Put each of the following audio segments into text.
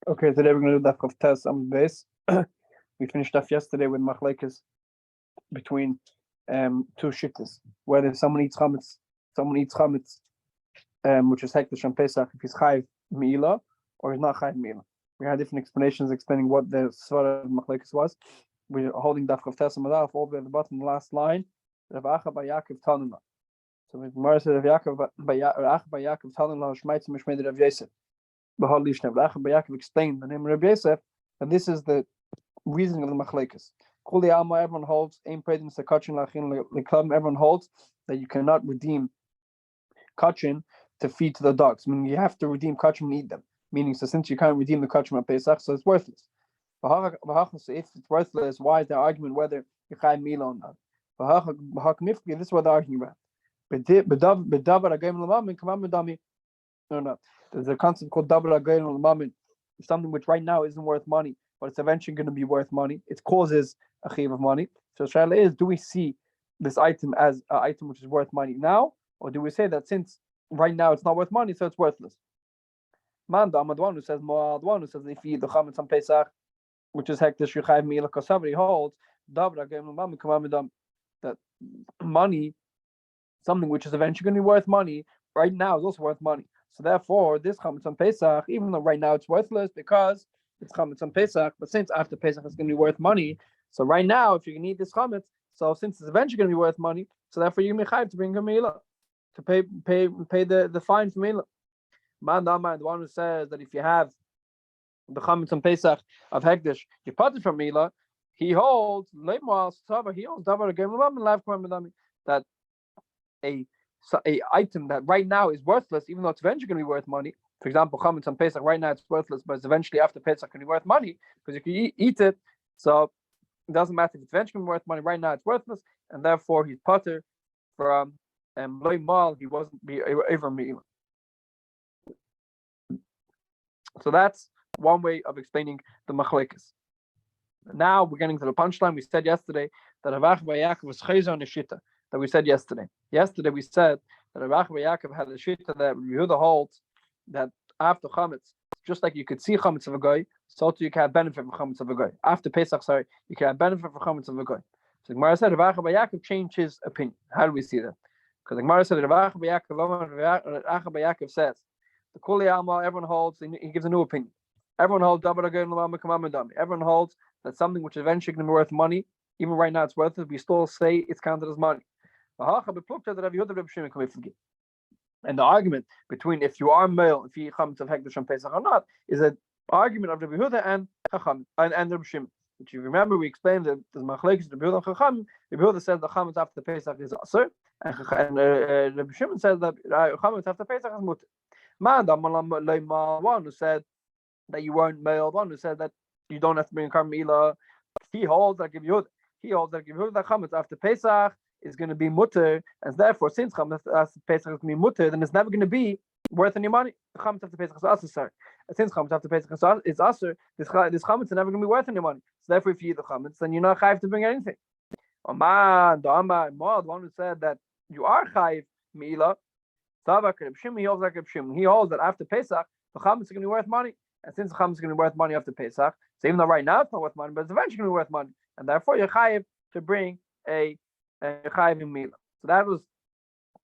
Okay, today we're going to do Daf Test on the base. We finished off yesterday with machlekes between two shittas, whether someone eats chametz, which is hektish on Pesach, if he's chayv meila or he's not chayv meila. We had different explanations explaining what the svara of machlekes was. We're holding Daf Test on all the way at the bottom, the last line. Rav Acha by Yaakov Tanuna. So the Gemara said Rav Yaakov by Yaakov Tanuna Shmaitz Mishmei Rav Yosef. Rav Yaakov explained the name of Rabbi Yosef, and this is the reasoning of the machlekes. Everyone holds everyone holds that you cannot redeem kachin to feed to the dogs. Meaning you have to redeem kachin and eat them. Meaning, so since you can't redeem the kachin on Pesach, so it's worthless. So if it's worthless, why is the argument whether you chai mila or not? This is what they're arguing about. No. There's a concept called double again on the moment, something which right now isn't worth money, but it's eventually going to be worth money. It causes a chiv of money. So Shaila is, do we see this item as an item which is worth money now, or do we say that since right now it's not worth money, so it's worthless? Man, the one who says more, the one who says if you eat the chametz on Pesach, which is hektish yuchayv meila kasav, holds double again on the moment that money, something which is eventually going to be worth money, right now is also worth money. So therefore, this chametz on Pesach, even though right now it's worthless because it's chametz on Pesach, but since after Pesach it's going to be worth money, so right now if you can eat this chametz, so since it's eventually going to be worth money, so therefore you're mechayiv to bring a meila, to pay the fine for meila. Man, the one who says that if you have the chametz on Pesach of hekdesh, you put it from meila, he holds that a item that right now is worthless, even though it's eventually going to be worth money. For example, chametz on Pesach right now it's worthless, but it's eventually after Pesach going to be worth money because you can eat it. So it doesn't matter if it's eventually going to be worth money. Right now it's worthless, and therefore he's potter from loy mal. He wasn't be over me. So that's one way of explaining the machlekes. Now we're getting to the punchline. We said yesterday that Rav Acha Yaakov was chayzer on the shita. That we said yesterday. Yesterday we said that Rav Acha Yaakov had a shita that Yehuda holds that after chametz, just like you could see chametz of a guy, so too you can have benefit from chametz of a guy. After Pesach, you can have benefit from chametz of a guy. So the Gemara said Rav Acha Yaakov changed his opinion. How do we see that? Because the Gemara said Rav Acha Yaakov says the Kuli Alma, everyone holds. He gives a new opinion. Everyone holds everyone holds that something which eventually going to be worth money, even right now it's worth it, we still say it's counted as money. And the argument between if you are male, if you eat chametz of hekdesh on Pesach or not, is an argument of Rabbi Yehuda and Chacham and Rabbi Shimon. Which you remember, we explained that the machlekes Rabbi Yehuda and Chacham. Rabbi Yehuda says the chametz after the Pesach is aser, and Rabbi Shimon says that chametz after Pesach is mutter. Man, the one who said that you weren't male, one who said that you don't have to bring a karmila, he holds that Rabbi Yehuda. He holds that Rabbi Yehuda chametz after Pesach is going to be mutter, and therefore, since chametz after Pesach is going to be mutter, then it's never going to be worth any money. Chametz after Pesach is aser. Since chametz after Pesach is aser, this chametz is never going to be worth any money. So therefore, if you eat the chametz, then you're not chayiv to bring anything. The one who said that you are chayiv meila, he holds that after Pesach, the chametz is going to be worth money. And since the chametz is going to be worth money after Pesach, so even though right now it's not worth money, but it's eventually going to be worth money, and therefore you're chayiv to bring a chayiv in meila. So that was,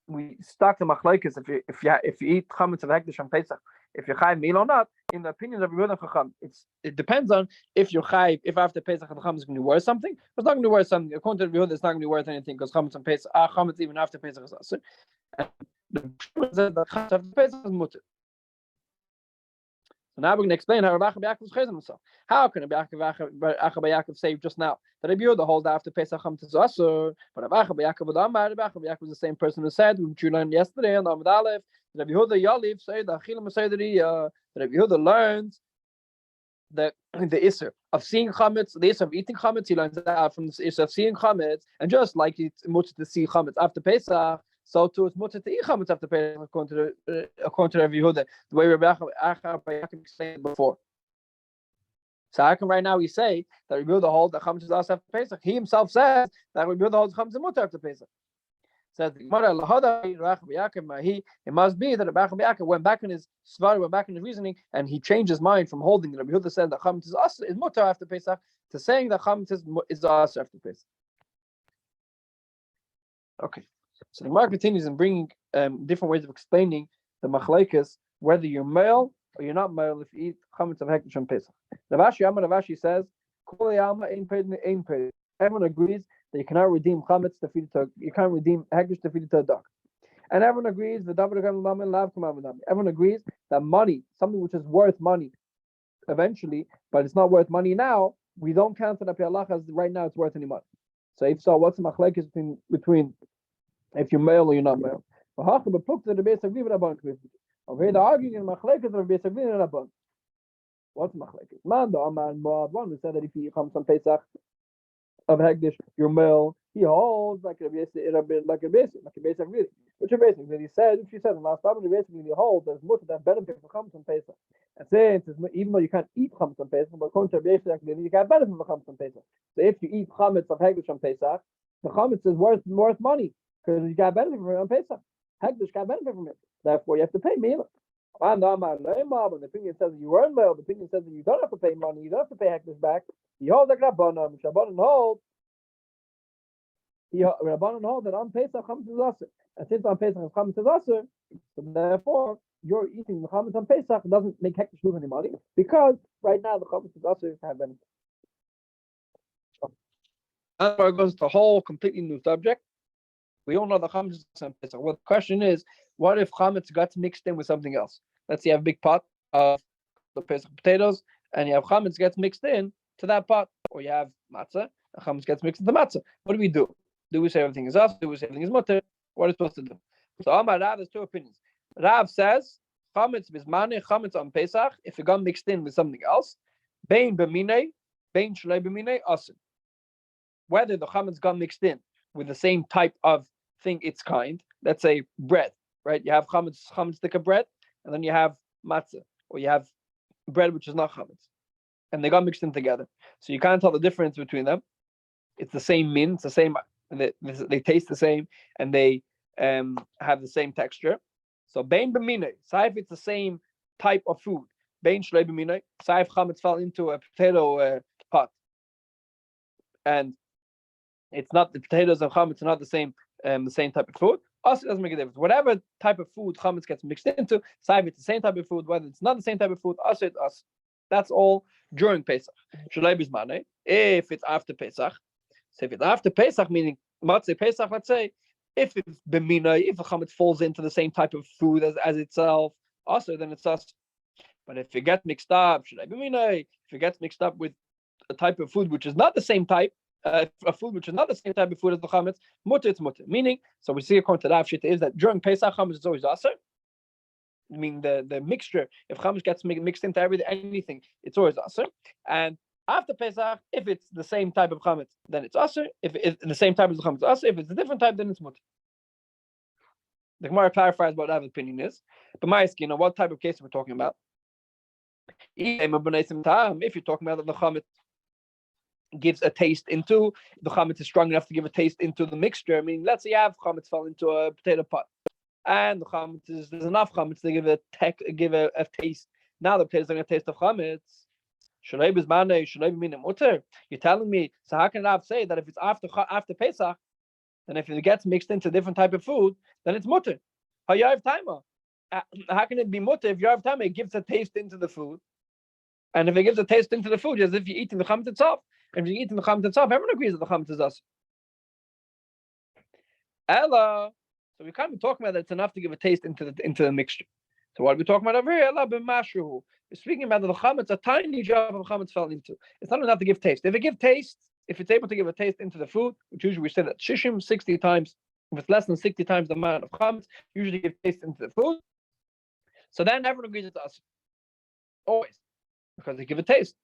we stuck the machlekes if you eat chametz of hekdesh on Pesach, if you're chayiv meila or not. In the opinion of Yehuda and Chacham, it depends on if you're chayiv, if after Pesach the chametz is going to be worth something. It's not going to be worth something. According to Yehuda, it's not going to be worth anything because chametz on Pesach, chametz even after Pesach is aser. And the said that chametz after Pesach is mutter. So now we're going to explain how Rabbi Yaakov was chayzer himself. How can Rabbi Yaakov say just now that Rabbi Yehuda holds after Pesach chametz is aser, but Rabbi Yaakov was the same person who said, which you learned yesterday on Amud Aleph, Rabbi Yehuda Yaliv say that Rabbi Yehuda learns the isser of seeing chametz, the isser of eating chametz. He learns that from the isser of seeing chametz, and just like it's mutter to see chametz after Pesach, so too it's mutter to eat chametz after Pesach according to Rabbi Yehuda, the way Rabbi Yaakov explained before. So how come right now we say that Rabbi Yehuda holds that chametz is aser after Pesach? He himself says that Rabbi Yehuda holds chametz is mutter after Pesach. Says the Gemara, it must be that Rabbi Yaakov went back in his svar, went back in his reasoning, and he changed his mind from holding that Rabbi Yehuda said that chametz is mutar after Pesach to saying that chametz is asur after Pesach. Okay, so the Gemara continues in bringing different ways of explaining the machlekes, whether you're male or you're not male if you eat chametz of hekdesh on Pesach. Ravashi says, everyone agrees that you cannot redeem chametz to feed it to, you can't redeem hekdesh to feed it to a dog. And everyone agrees everyone agrees that money, something which is worth money eventually, but it's not worth money now, we don't count it up halakha as right now it's worth any money. So if so, what's the machlekes between if you're male or you're not male? Over here they're arguing in machlekes of Rabbi Yisrael and Rabban. What's machlekes? One who said that if you eat chametz on Pesach of hekdesh, you're male, he holds like a basic, really. Which are basically he said, if you said in last time, basically he holds there's much that benefit for chametz on Pesach. And since even though you can't eat chametz on Pesach, but according to basic, you can't benefit from chametz on Pesach. So if you eat chametz of hekdesh on Pesach, the chametz is worth money because you got benefit from it on Pesach. Hekdesh got benefit from it. Therefore, you have to pay meal. And the opinion says that you earn male. The opinion says that you don't have to pay money. You don't have to pay hekdesh back. You hold like Rabbanan. Rabbanan hold that on Pesach chametz is asur. And since on Pesach chametz is asur, so therefore you're eating the chametz on Pesach doesn't make hekdesh lose any money because right now the chametz is asur to have benefit. That goes to a whole completely new subject. We all know the chametz is on Pesach. Well, the question is, what if chametz got mixed in with something else? Let's say you have a big pot of the Pesach potatoes, and you have chametz gets mixed in to that pot, or you have matzah, and chametz gets mixed into matzah. What do we do? Do we say everything is us? Do we say everything is mutter? What are we supposed to do? So Amar Rav, there's two opinions. Rav says chametz bismane, chametz on Pesach, if it got mixed in with something else, bein b'minei, bein shlei b'minei asur. Whether the chametz got mixed in with the same type of thing, its kind. Let's say bread, right? You have chametz stick of bread, and then you have matzah, or you have bread which is not chametz, and they got mixed in together. So you can't tell the difference between them. It's the same min, it's the same. They taste the same, and they have the same texture. So bein b'minei, say if it's the same type of food. Bein shlei b'minei, say if chametz fell into a potato pot, and it's not the potatoes and chametz are not the same type of food. Also, it doesn't make a difference. Whatever type of food chametz gets mixed into, say if it's the same type of food, whether it's not the same type of food, also it's us. That's all during Pesach. If it's after Pesach, so if it's after Pesach, meaning Matzah Pesach, let's say, if it's b'minai, if the chametz falls into the same type of food as itself, also then it's us. But if it gets mixed up, if it gets mixed up with a type of food which is not the same type, a food which is not the same type of food as the chametz, mutter, it's mutter. Meaning, so we see according to Rav Shita is that during Pesach chametz is always asur. I mean the mixture, if chametz gets mixed into anything, it's always asur. And after Pesach, if it's the same type of chametz, then it's asur. If it's the same type as the chametz, asur. If it's a different type, then it's mutter. The Gemara clarifies what Rav's opinion is. But my asking, what type of case we're talking about? If you're talking about the chametz gives a taste into, the chametz is strong enough to give a taste into the mixture. I mean, let's say you have chametz fell into a potato pot, and the chametz there's enough chametz to give a taste. Now the potatoes are going to taste of chametz. You're telling me, so how can Rav say that if it's after Pesach, then if it gets mixed into different type of food, then it's mutter? How can it be mutter if you have time? It gives a taste into the food, and if it gives a taste into the food, as if you're eating the chametz itself. And if you're eating the chametz itself, everyone agrees that the chametz is us. Ella, so we can't be talking about that it's enough to give a taste into the mixture. So what are we talking about over here? Ella b'mashu. We're speaking about the chametz, a tiny drop of chametz fell into. It's not enough to give taste. If it's able to give a taste into the food, which usually we say that 60 times, if it's less than 60 times the amount of chametz, usually give taste into the food. So then everyone agrees it's us. Always. Because they give a taste.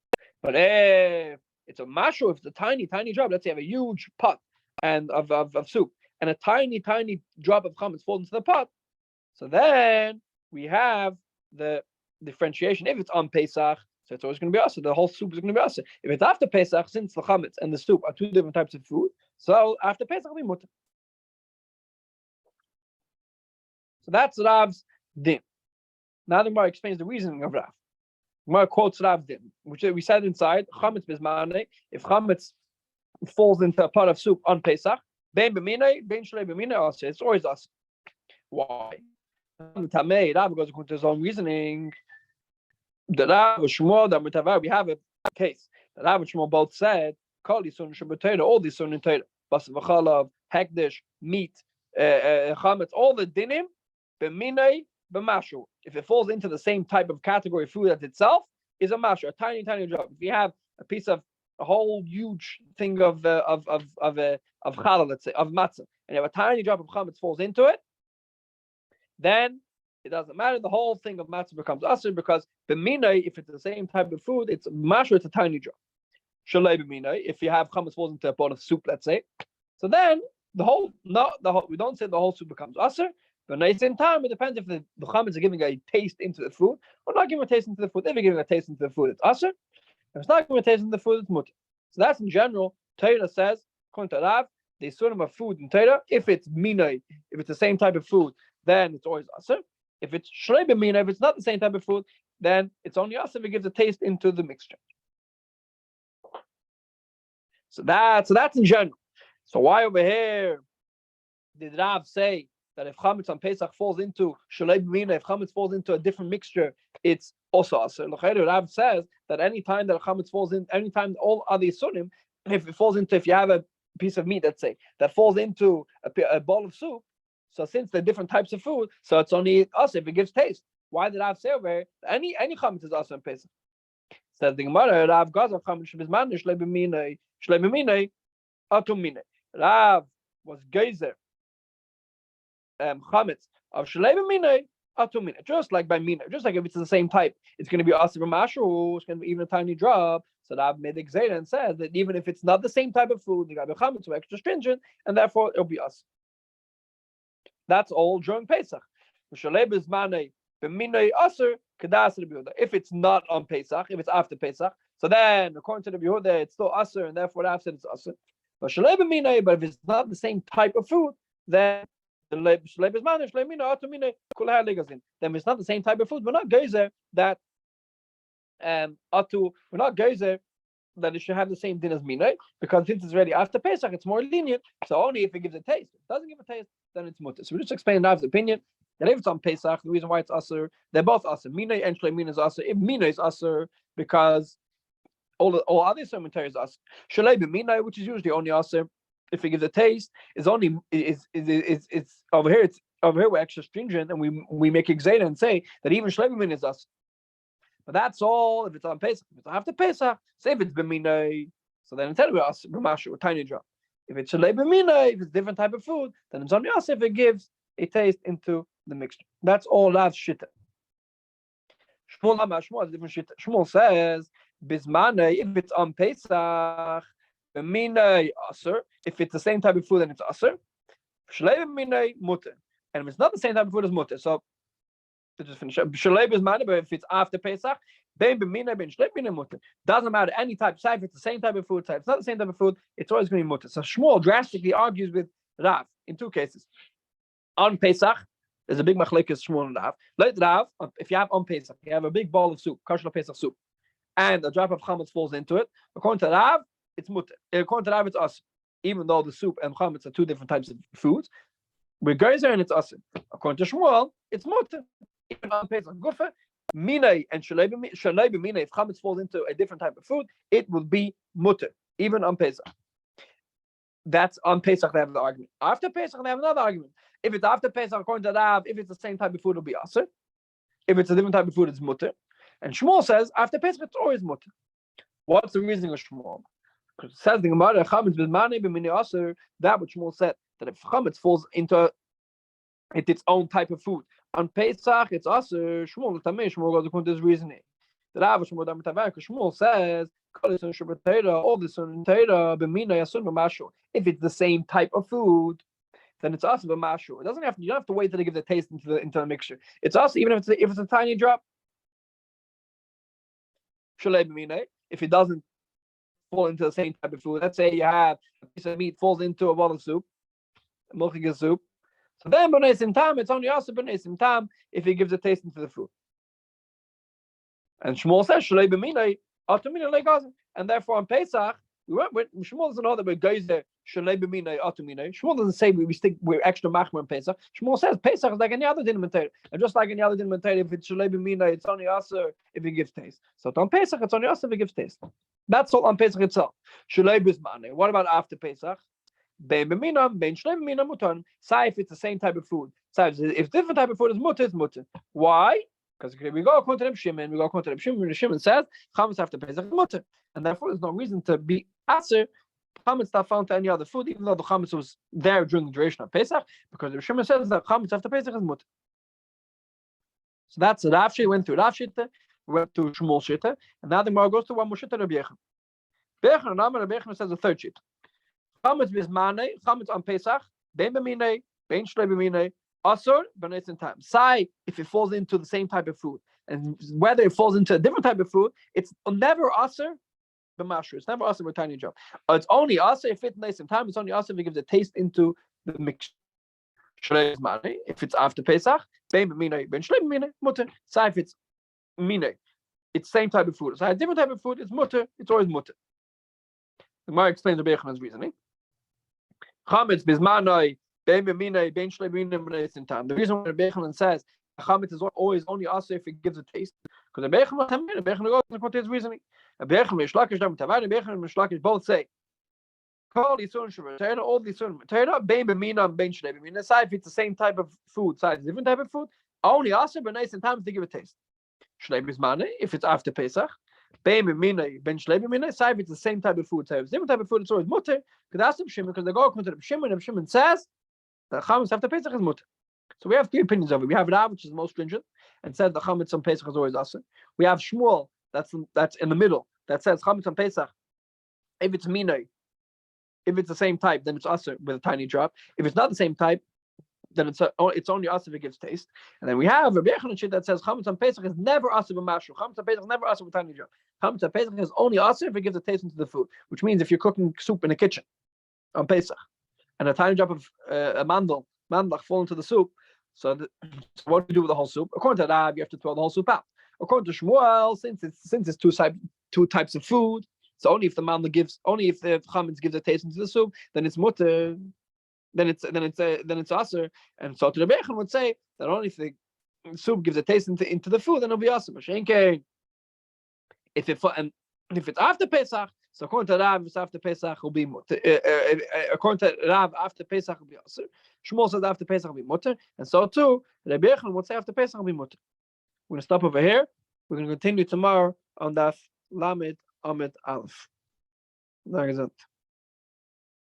But if it's a mashu, if it's a tiny drop, let's say you have a huge pot and of soup, and a tiny drop of chametz falls into the pot, so then we have the differentiation. If it's on Pesach, so it's always going to be asur. The whole soup is going to be asur. If it's after Pesach, since the chametz and the soup are two different types of food, so after Pesach it'll be mutter. So that's Rav's din. Now the Gemara explains the reasoning of Rav. Gemara quotes Rav's din, which we said inside chametz bismane. If chametz falls into a pot of soup on Pesach, ben b'minei, ben shlei b'minei, also it's always us. Why? Tamei, Rav goes according to his own reasoning. The Rav and Shmuel, the Mutavar, we have a case. The Rav and Shmuel both said, "Kol yisunim sheb'Torah, all the yisunim Torah, bas v'chalav, hekdesh, meat, chametz, all the dinim, b'minei, b'mashu. If it falls into the same type of category of food as itself, is a mashu, a tiny drop. If you have a piece of a whole huge thing of challah, let's say, of matzah, and you have a tiny drop of chametz falls into it, then it doesn't matter. The whole thing of matzah becomes asur because b'minei, if it's the same type of food, it's mashu, it's a tiny drop. Shalei b'minei, if you have chametz falls into a pot of soup, let's say, so then we don't say the whole soup becomes asur. But at the same time, it depends if the chametz are giving a taste into the food or not giving a taste into the food. If you're giving a taste into the food, it's asur. If it's not giving a taste into the food, it's mutter. So that's in general. Torah says, according to Rav, the surim of food in Torah, if it's minay, if it's the same type of food, then it's always asur. If it's shrei b'minay, if it's not the same type of food, then it's only asur if it gives a taste into the mixture. So that's in general. So why over here did Rav say that if chametz on Pesach falls into shalei b'minay, if chametz falls into a different mixture, it's also asur? Rav says that any time that chametz falls in, any time all other sunim, if it falls into, if you have a piece of meat, let's say, that falls into a bowl of soup, so since they're different types of food, so it's only asur if it gives taste. Why did Rav say over here any chametz is asur on Pesach? Says the Gemara, Rav gazav chametz bisman shalei b'minay atum minay. Rav was geyser chametz of shalei b'minay atum minay, just like by minay, just like if it's the same type, it's going to be asur b'mashu, it's going to be even a tiny drop. So Rav made the gzeira and said that even if it's not the same type of food, the chametz are extra stringent, and therefore it'll be asur. That's all during Pesach. If it's not on Pesach, if it's after Pesach, so then according to the Yehuda, it's still asur, and therefore Rav said it's asur. But if it's not the same type of food, then then it's not the same type of food. We're not geyser that we're not geyser that it should have the same din as minay, because since it's already after Pesach, it's more lenient. So only if it gives a taste. If it doesn't give a taste, then it's mutter. So we just explained Rav's opinion that if it's on Pesach, the reason why it's asur, they're both asur. Minay and shlei minay is asur. If minay is asur, because all other cemeteries is asur. Shalei b'minay, which is usually only asur if it gives a taste, is only is over here. It's over here we're extra stringent, and we make exeda and say that even shlei b'minay is asur. But that's all if it's on Pesach. If it's after Pesach, say if it's b'minay, so then instead of asur b'mashu, a tiny drop. If it's shalei b'minay, if it's a different type of food, then it's only asur if it gives a taste into the mixture. That's all Rav's shita. Shmuel has a different shita. Shmuel says bismanay, if it's on Pesach, b'minay asur. If it's the same type of food, then it's asur. Shalei b'minay mutter, and if it's not the same type of food, it's mutter. So to just finish up, shalei bismanay, but if it's after Pesach, ben b'minay ben shalei b'minay mutter. Doesn't matter any type. Say if it's the same type of food, say if it's not the same type of food, it's always going to be mutter. So Shmuel drastically argues with Rav in two cases. On Pesach, there's a big machlekes Shmuel and Rav. Let Rav, if you have on Pesach, you have a big bowl of soup, kosher Pesach soup, and a drop of chametz falls into it. According to Rav, it's mutter. According to Rav, it's asur. Even though the soup and chametz are two different types of foods, we're geyser and it's asur. According to Shmuel, it's mutter. Even on Pesach gufa, minay and shalei b'minay, if chametz falls into a different type of food, it will be mutter, even on Pesach. That's on Pesach they have the argument. After Pesach they have another argument. If it's after Pesach, according to Rav, if it's the same type of food, it'll be asur. If it's a different type of food, it's mutter. And Shmuel says after Pesach it's always mutter. What's the reasoning of Shmuel? Because it says the Gemara, chametz b'minay b'minay asur. That what Shmuel said, that if chametz falls into its own type of food on Pesach, it's asur. Shmuel goes according to his reasoning. The Rav Shmuel says all the sun Torah b'minay asur b'mashu. If it's the same type of food, then it's asur b'mashu. It doesn't have to. You don't have to wait till it gives a taste into the mixture. It's asur even if it's a tiny drop. Shalei b'minay. If it doesn't fall into the same type of food, let's say you have a piece of meat falls into a bowl of soup, milchige soup. So then b'neisim tam, it's only also b'neisim tam if he gives a taste into the food. And Shmuel says shalei b'minei atumina legazen, and therefore on Pesach Shmuel doesn't know that we're geyser shalei b'minei atumina. Shmuel doesn't say we're extra machmer in Pesach. Shmuel says Pesach is like any other din mentor, and just like any other din mentor, if it's shalei b'minei, it's only also if it gives taste. So on Pesach, it's only also if it gives taste. That's all on Pesach itself. Shalei b'zmanei. What about after Pesach? Bein b'minam, bein shalei b'minam mutan. Say if it's the same type of food. Say if different type of food is mutter, it's mutter. Why? Because we go according to Reb Shimon, Reb Shimon says chametz after Pesach is mutter, and therefore there's no reason to be aser chametz that found to any other food, even though the chametz was there during the duration of Pesach, because Reb Shimon says that chametz after Pesach is mutter. So that's Rav Shita went through Rav Shita, went to Shmuel Shita, and now the Gemara goes to one more Shita Rabbi Yechon. Rabbi Yechon says a third Shita. Chametz bismane, chametz on Pesach, bein b'minei, bein shlei b'minei. Asur, but it's in time. Sai, if it falls into the same type of food, and whether it falls into a different type of food, it's never asur, but mashru. It's never asur with tiny job. It's only asur if it's nice in time. It's only asur if it gives a taste into the mix. If it's after Pesach, bein b'minei, bein shlei b'minei, mutter. Sai, if it's minei, it's same type of food. So a different type of food, it's mutter. It's always mutter. The Gemara explains the Bechman's reasoning. Chametz bismanoi. The reason why the Bechman says chametz is always only also if it gives a taste, because the Bechman goes according to his reasoning. The Bechman and Mishlakish both say all the if it's the same type of food, size different type of food, only also but nice in times to give a taste. If it's after Pesach, if it's the same type of food, size different type of food, it's always mutter. Because they go according to the Shimon, and Shimon says the chametz after Pesach is mutter. So we have three opinions of it. We have Rav, which is the most stringent, and says the chametz on Pesach is always asur. We have Shmuel, that's in the middle, that says chametz on Pesach, if it's minay, if it's the same type, then it's asur with a tiny drop. If it's not the same type, then it's only asur if it gives taste. And then we have Rabbi Yechon that says chametz on Pesach is never asur b'mashru. Chametz on Pesach is never asur with a tiny drop. Chametz on Pesach is only asur if it gives a taste into the food, which means if you're cooking soup in a kitchen on Pesach, and a tiny drop of a mandlach fall into the soup. So what do you do with the whole soup? According to Rabbi, you have to throw the whole soup out. According to Shmuel, since it's two types of food, so only if the chametz gives a taste into the soup, then it's mutter. Then it's asur. And so the Rebbeinu would say that only if the soup gives a taste into the food, then it'll be asur. If it's after Pesach, so according to Rav, it's after Pesach will be mutter. According to Rav, after Pesach will be asur. Shmuel says after Pesach will be mutter, and so too Rabbi Yechon would say after Pesach will be mutter. We're going to stop over here. We're going to continue tomorrow on Daf Lamed Amid Aleph.